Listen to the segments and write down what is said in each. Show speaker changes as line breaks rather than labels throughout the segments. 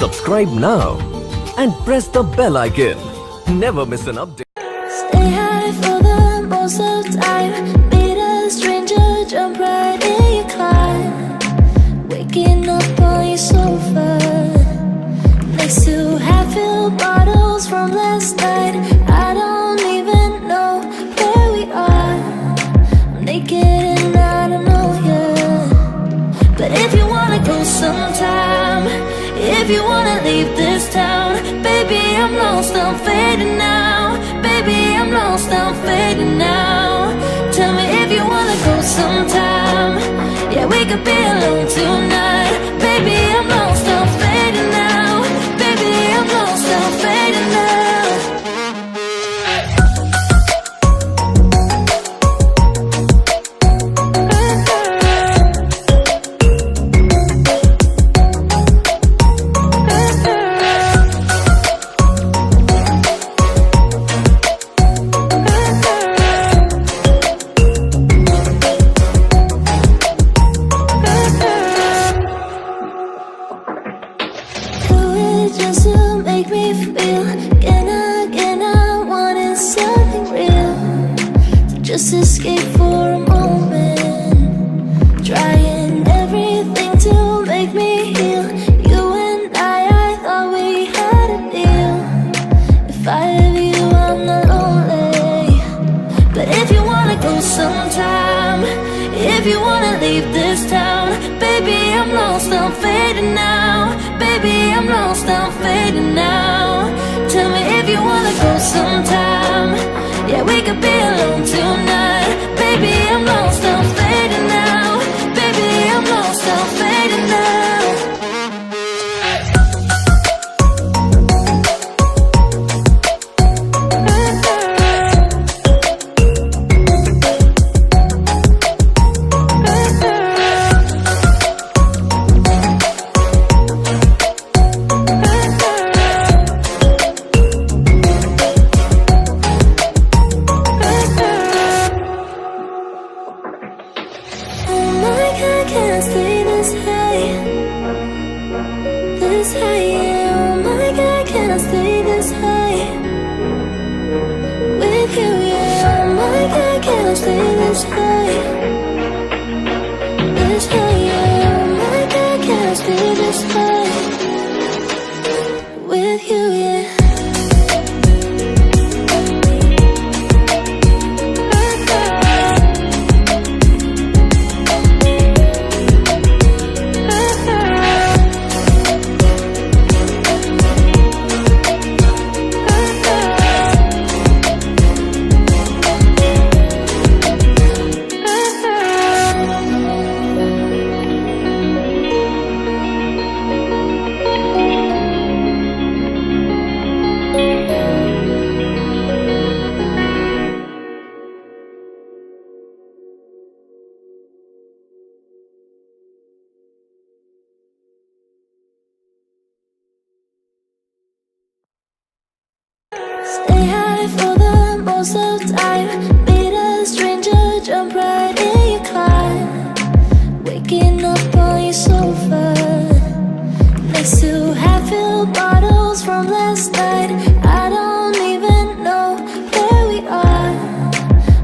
Subscribe now and press the bell icon. Never miss an update.
Stay high for the most of the time. Meet a stranger, jump right in your car. Waking up on your sofa next to half-filled bottles from last night. I don't even know where we are. I'm naked and I don't know you. But if you wanna go sometime, if you wanna leave this town, baby, I'm lost, I'm fading now. Baby, I'm lost, I'm fading now. Tell me if you wanna go sometime. Yeah, we could be alone tonight. Baby, I'm lost, I'm fading now. Baby, I'm lost, I'm fading now. Just to make me feel again, I wanted something real to just escape for a moment, trying everything to make me heal. You and I thought we had a deal. If I have you, I'm not lonely. But if you wanna go sometime, if you wanna leave this town, baby, I'm lost, I'm fading now. Baby, I'm lost, I'm fading now. Tell me if you wanna go sometime. Yeah, we could be alone tonight. Baby, I'm lost, I'm fading now. Baby, I'm lost, I'm fading now. Can't stay this high, yeah. Oh my God, can I stay this high with you, yeah. Oh my God, can I stay this high, yeah. Oh my God, can I stay this high with you, yeah. Stay high for the most of the time. Meet a stranger, jump right in your car. Waking up on your sofa next to half-filled bottles from last night. I don't even know where we are.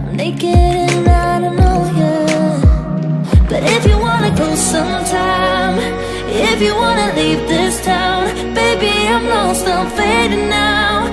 I'm naked and I don't know you. But if you wanna go sometime, if you wanna leave this town, baby, I'm lost, I'm fading now.